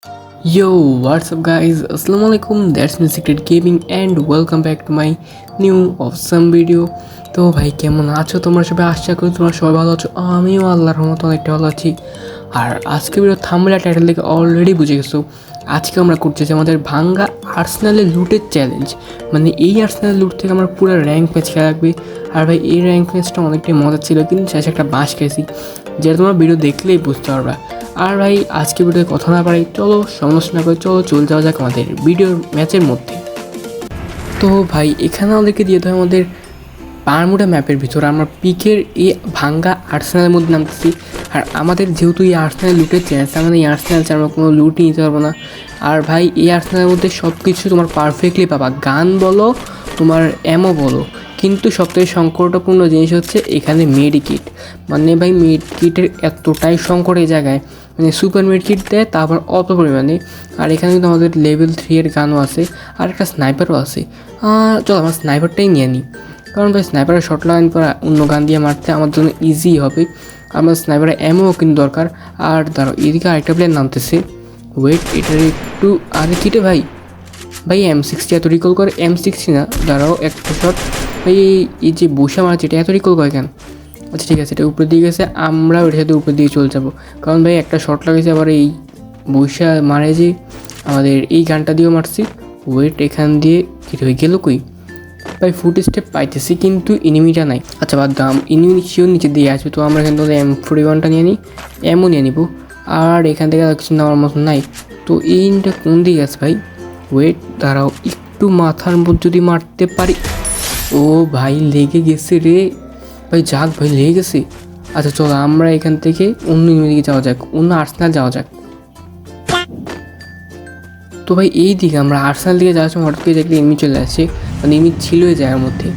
Yo, what's up guys? Assalamualaikum. That's me Secret Gaming and welcome back to my new awesome video. তো ভাই কেমন আছো তোমরা সবাই? আশা করি তোমরা সবাই ভালো আছো। আমিও আল্লাহর রহমতে অনেকটা ভালো আছি। আর আজকে ভিডিও থাম্বনেল টাইটেল দেখে অলরেডি বুঝে গেছো আজকে আমরা করতেছি আমাদের ভাঙ্গা আর্সেনালের লুটের চ্যালেঞ্জ। মানে এই আর্সেনাল লুট থেকে আমার পুরো র্যাঙ্ক ম্যাচ খেলা রাখবে। আর ভাই এই র্যাঙ্ক ম্যাচটা অনেকটাই মজা ছিল, কিন্তু শেষে একটা বাঁশ খেয়েছি, যেটা তোমরা ভিডিও দেখলেই বুঝতে পারবা। আর ভাই আজকে ভিডিওতে কথা না পারি, চলো সমালোচনা করে চলে যাওয়া যাক আমাদের ভিডিওর ম্যাচের মধ্যে। তো ভাই এখানে আমাদেরকে দিয়ে দেয় আমাদের বারমুডা ম্যাপের ভিতরে আমরা পিকের এই ভাঙ্গা আর্সেনালের মধ্যে নামতেছি। আর আমাদের যেহেতু এই আর্সেনাল লুটের চ্যান্স, আমাদের এই আর্সেনাল ছাড়া আমরা কোনো লুটই নিতে পারবো না। আর ভাই এই আর্সেনালের মধ্যে সব কিছু তোমার পারফেক্টলি পাবা, গান বলো তোমার অ্যামো বলো, কিন্তু সবথেকে সংকটপূর্ণ জিনিস হচ্ছে এখানে মেডিকিট। মানে ভাই মেডিকিটের এতটাই সংকট এই জায়গায়, মানে সুপার মেডিকিট দেয় তারপর অল্প পরিমাণে। আর এখানে কিন্তু আমাদের লেভেল 3 এর গানও আছে, আর একটা স্নাইপারও আছে। চলো আমরা স্নাইপারটাই নিয়ে নিই, কারণ ভাই স্নাইপারের শর্ট লাইন পরে অন্য গান দিয়ে মারতে আমার জন্য ইজি হবে। আমার স্নাইপারের অ্যামও কিন্তু দরকার। আর ধরো এদিকে আরেকটা প্লেয়ার নামতেছে, ওয়েট এটার একটু আগে কিটে ভাই ভাই M60 এত রিকল করে, M60 না, দাঁড়াও একটা শট ভাই। এই যে বসে মারছে এটা এত রিকল করে কেন? আচ্ছা ঠিক আছে, এটা উপরের দিকে গেছে, আমরা ওটার সাথে উপরের দিকে চলে যাবো, কারণ ভাই একটা শট লাগেছে। আবার এই বৈশা মারে যে আমাদের এই গানটা দিয়েও মারছি। ওয়েট এখান দিয়ে কেটে হয়ে গেল কই ভাই, ফুট স্টেপ পাইতেছি কিন্তু এনিমিটা নাই। আচ্ছা বাদ দাম, এনিমি শিওর নিচে দিয়ে আসবে, তো আমরা এখান থেকে M41টা নিয়ে নিই, এমও নিয়ে নিব। আর এখান থেকে কিছু নেওয়ার মতন নাই। তো এইটা কোন দিকে আছে ভাই? ওয়েট দাঁড়াও, একটু মাথার মধ্যে যদি মারতে পারি। ও ভাই লেগে গেছে রে ভাই, যাক ভাই লেগে গেছে। আচ্ছা চলো আমরা এখান থেকে অন্য দিকে যাওয়া যাক, অন্য আর্সেনাল যাওয়া যাক। তো ভাই এই দিকে আমরা আর্সেনাল দিকে যাওয়ার সময় হঠাৎ করে দেখলে এনিমি চলে আসছে, মানে এনিমি ছিল এই জায়গার মধ্যে।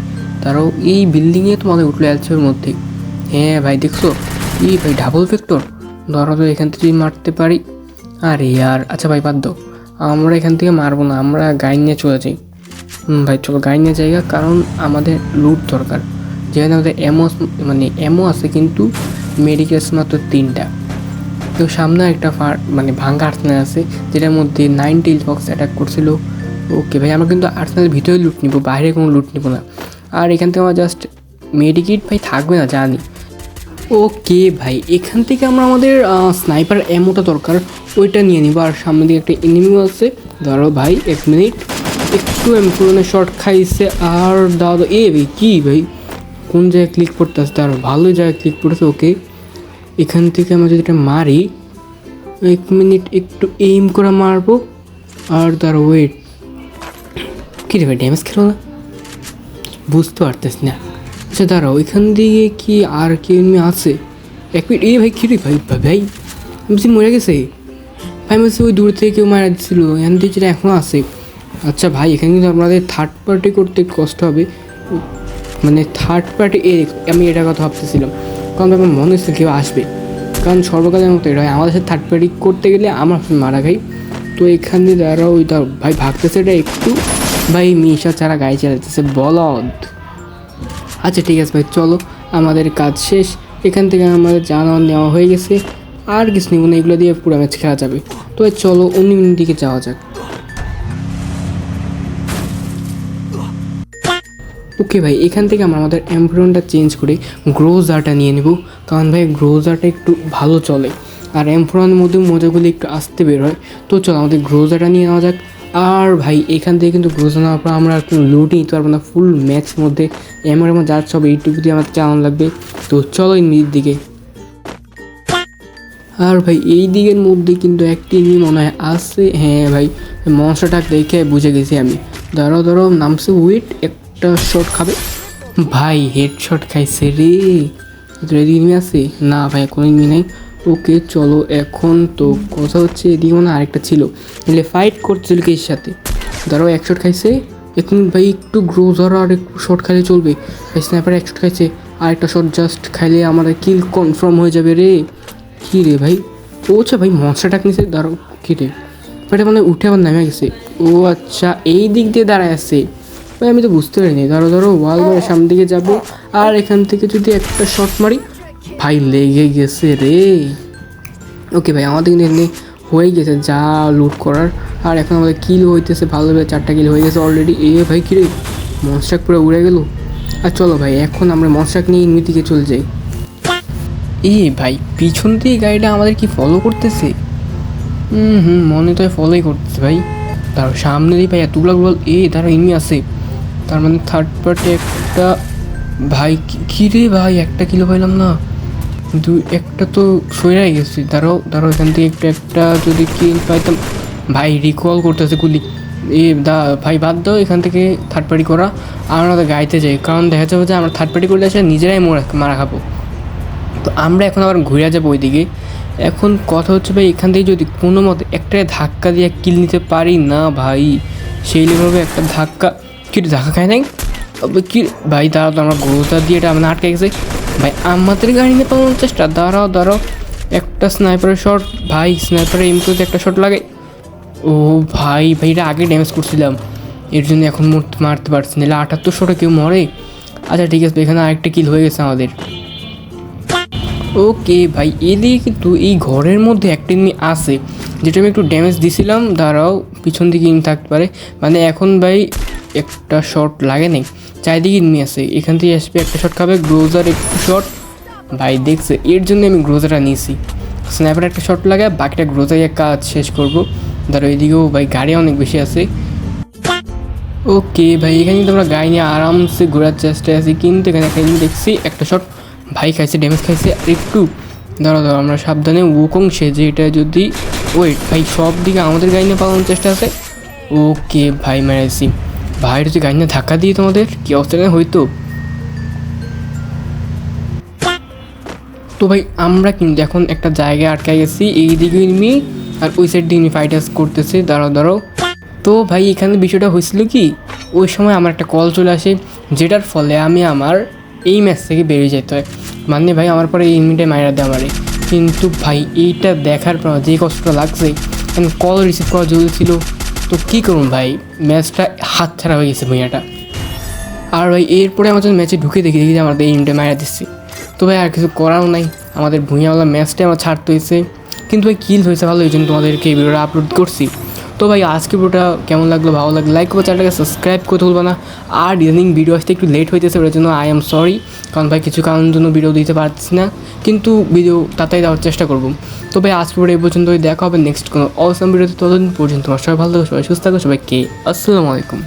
তারাও এই বিল্ডিংয়ে তোমাদের উঠলে আসছে ওর মধ্যে। হ্যাঁ ভাই দেখছো, এই ভাই ডাবল ফ্যাক্টর, ধরো তো এখান থেকে মারতে পারি। আরে ইয়ার, আচ্ছা ভাই বাদ দাও, আমরা এখান থেকে মারবো না, আমরা গাড়ি নিয়ে চলে যাই। ভাই চলো গাড়ি নিয়ে জায়গা, কারণ আমাদের লুট দরকার। যেখানে আমাদের অ্যামো আছে কিন্তু মেডিকেলস মাত্র 3টা। তো সামনে একটা মানে ভাঙ্গা আর্সেনাল আছে, যেটার মধ্যে 9 টেল ফক্স অ্যাটাক করছিল। ওকে ভাই আমরা কিন্তু আর্সেনালের ভিতরে লুট নিব, বাইরে কোনো লুট নিব না। আর এখান থেকে আমার জাস্ট মেডিকিট ভাই থাকবে না জানি। ওকে ভাই এখান থেকে আমরা আমাদের স্নাইপার অ্যামোটা দরকার, ওইটা নিয়ে নিব। আর সামনে দিকে একটা এনিমিও আছে, ধরো ভাই 1 মিনিট, একটু এমপুরনের শর্ট খাইছে। আর দাদা এ ভাই কী ভাই কোন জায়গায় ক্লিক করতে আসতে, আর ভালো জায়গায় ক্লিক করতেছে। ওকে এখান থেকে আমরা যদি এটা মারি, 1 মিনিট একটু এইম করে মারবো। আর তার ওয়েট কী রে ভাই ড্যামেজ খেলো না, বুঝতে পারতেছি না। আচ্ছা দাঁড়াও এখান দিয়ে কি আর কি এমনি আছে? 1 মিনিট, এই ভাই কী রে ভাই ভাই আমি মরে গেছে ভাই, বলছি ওই দূর থেকে কেউ মারা দিচ্ছিল, এখান থেকে যেটা এখনও আছে। আচ্ছা ভাই এখানে কিন্তু আপনাদের থার্ড পার্টি করতে কষ্ট হবে, মানে থার্ড পার্টি আমি এটা কথা ভাবতেছিলাম, কারণ আমার মনে হচ্ছে কেউ আসবে, কারণ সর্বকালের মতো এটা হয় আমাদের সাথে থার্ড পার্টি করতে গেলে আমার মারা খাই। তো এখানে যারা ওই ভাই ভাগতেছে এটা একটু ভাই মিশা ছাড়া গাড়ি চালাতেছে বলদ। আচ্ছা ঠিক আছে ভাই চলো আমাদের কাজ শেষ, এখান থেকে আমাদের জানান নেওয়া হয়ে গেছে, আর কিছু নেব না, এগুলো দিয়ে পুরো ম্যাচ খেলা যাবে। তো চলো অন্য দিকে যাওয়া যাক। ওকে ভাই এখান থেকে আমরা আমাদের এমফ্রনটা চেঞ্জ করে গ্রোজারটা নিয়ে নেব, কারণ ভাই গ্রোজারটা একটু ভালো চলে, আর এমফ্রনের মধ্যে মজাগুলি একটু আসতে বের হয়। তো চলো আমাদের গ্রোজারটা নিয়ে নেওয়া যাক। আর ভাই এখান থেকে কিন্তু গ্রোজার নেওয়ার পর আমরা কোনো লুটই নিতে পারবো না, ফুল ম্যাচের মধ্যে এমন যার সব এইটুকু দিয়ে আমাদের চালানো লাগবে। তো চলো এই মিডির দিকে। আর ভাই এই দিকের মধ্যে কিন্তু একটি মনে হয় আছে, হ্যাঁ ভাই মনস্টারটা দেখে বুঝে গেছি আমি। ধরো নামছে ওয়েট, একটা শট খাবে ভাই, হেড শট খাইছে রে। রেডি এনিমি আছে না ভাই, কোনো এনিমি নাই। ওকে চলো এখন তো কথা হচ্ছে এদিকে মনে আরেকটা ছিল, এলে ফাইট করছিল এর সাথে। ধরো 1 শট খাইছে, এখন ভাই একটু গ্রোজার আর একটু শট খাইলে চলবে ভাই। স্ন্যাপার 1 শট খাইছে, আর একটা শট জাস্ট খাইলে আমাদের কিল কনফার্ম হয়ে যাবে রে। কী রে ভাই, ও আচ্ছা ভাই মনস্টারটা নিচে দাঁড়াও, কী রে এটা মানে উঠে আবার নামে গেছে। ও আচ্ছা এই দিক দিয়ে দাঁড়ায় আছে ভাই, আমি তো বুঝতে পারিনি। ধরো ওয়াল ধরে সামনের দিকে যাবো, আর এখান থেকে যদি একটা শট মারি ভাই লেগে গেছে রে। ওকে ভাই আমাদের কিন্তু এখানে হয়ে গেছে যা লুট করার। আর এখন আমাদের কিল হইতেছে ভালোভাবে, 4টা কিল হয়ে গেছে অলরেডি। ভাই কিরে মনস্টাক পুরো উড়ে গেল। আর চলো ভাই এখন আমরা মনস্টাক নিয়ে ইনমি দিকে চলে যাই। ভাই পিছন থেকে গাড়িটা আমাদের কি ফলো করতেছে? মনে তো ফলোই করতেছে ভাই। তার সামনে দিয়ে ভাই এতগুলো তারা ইনমি আছে, তার মানে থার্ড পার্টি একটা। ভাই কী রে ভাই, একটা কিলো পাইলাম না, একটা তো সইরাই গেছে। দাঁড়াও এখান থেকে একটা যদি কিল পাইতাম। ভাই রিকল করতেছে গুলি। ভাই বাদ দাও এখান থেকে থার্ড পার্টি করা, আমরা তো গাইতে যাই, কারণ দেখা যাবে যে আমরা থার্ড পার্টি করলে আসলে নিজেরাই মারা খাবো। তো আমরা এখন আবার ঘুরে যাবো ওইদিকে। এখন কথা হচ্ছে ভাই এখান থেকে যদি কোনো মতে একটা ধাক্কা দিয়ে কিল নিতে পারি না ভাই, সেই লেভাবে একটা ধাক্কা খায় নাই কি ভাই। দাঁড়াও আমরা গোতা দিয়ে এটা আমরা আটকে গেছে ভাই, আমাদের গাড়ি নিয়ে পালানোর চেষ্টা। দাঁড়াও একটা স্নাইপারের শট ভাই, স্নাইপারের এমপিতে একটা শট লাগে। ও ভাই এটা আগে ড্যামেজ করছিলাম, এর জন্য এখন মারতে পারছি না। 78 শটে কেউ মরে। আচ্ছা ঠিক আছে, এখানে আরেকটা কিল হয়ে গেছে আমাদের। ওকে ভাই এদিকে কিন্তু এই ঘরের মধ্যে একটা এনিমি আছে, যেটা আমি একটু ড্যামেজ দিছিলাম। দাঁড়াও পিছন দিকে ইন থাকতে পারে, মানে এখন ভাই একটা শট লাগে নাই, চারিদিকে এনিমি আছে। এখান থেকে আসবে একটা শট খাবে, গ্রোজার একটু শট ভাই দেখছে, এর জন্য আমি গ্রোজারটা নিয়েছি। স্ন্যাপার একটা শট লাগায় বাকিটা গ্রোজারে কাজ শেষ করবো। ধরো এদিকেও ভাই গাড়ি অনেক বেশি আছে। ওকে ভাই এখানে কিন্তু আমরা গাড়ি নিয়ে আরামসে ঘোরার চেষ্টায় আছি, কিন্তু এখানে একটা দেখছি একটা শট ভাই খাইছে, ড্যামেজ খাইছে একটু। দাঁড়াও আমরা সাবধানে ওকং সেজে এটা যদি ভাই সব দিকে আমাদের গাড়ি নিয়ে পালানোর চেষ্টা আছে। ওকে ভাই মেরেছি ভাই, যদি গাড়ি নিয়ে ধাক্কা দিই তোমাদের কী অবস্থা হইতো। তো ভাই আমরা কিন্তু এখন একটা জায়গায় আটকে গেছি, এই দিকে এনিমি আর ওই সাইড দিয়ে এনিমি ফাইটার্স করতেছে। দাঁড়াও তো ভাই এখানে বিষয়টা হয়েছিল কি, ওই সময় আমার একটা কল চলে আসে, যেটার ফলে আমি আমার এই ম্যাচ থেকে বেরিয়ে যেতে হয়। মানে ভাই আমার পরে এই এনিমিটাই মাইরা দেয় আমারে। কিন্তু ভাই এইটা দেখার পর যে কষ্টটা লাগছে, কারণ কল রিসিভ করা জরুরি ছিল। তো কী করুন ভাই, ম্যাচটা হাত ছাড়া হয়ে গেছে ভুঁইয়াটা। আর ভাই এরপরে আমার যখন ম্যাচে ঢুকে দেখি যে আমাদের এই এনিমিটা মাইরা দিচ্ছি। তো ভাই আর কিছু করাও নাই, আমাদের ভুঁইয়াওয়ালা ম্যাচটাই আমার ছাড়তে হয়েছে। কিন্তু ভাই কিল হয়েছে ভালো, এই জন্য তোমাদেরকে এই ভিডিওটা আপলোড করছি। তো ভাই আজকে ভিডিওটা কেমন লাগলো, ভালো লাগলো লাইক করবো, চ্যানেলটাকে সাবস্ক্রাইব করতে ভুলবো না। আর ইদানিং ভিডিও আসতে একটু লেট হইতেছে, ওটার জন্য আই এম সরি, কারণ ভাই কিছু কারণের জন্য ভিডিও দিতে পারছি না, কিন্তু ভিডিও তাড়াতাড়ি দেওয়ার চেষ্টা করবো। তো ভাই আজকে ভিডিও এই পর্যন্তই, দেখা হবে নেক্সট কোনো অসম ভিডিওতে। ততদিন পর্যন্ত তোমার সবাই ভালো থাকো, সবাই সুস্থ থাকো, সবাইকে আসসালামু আলাইকুম।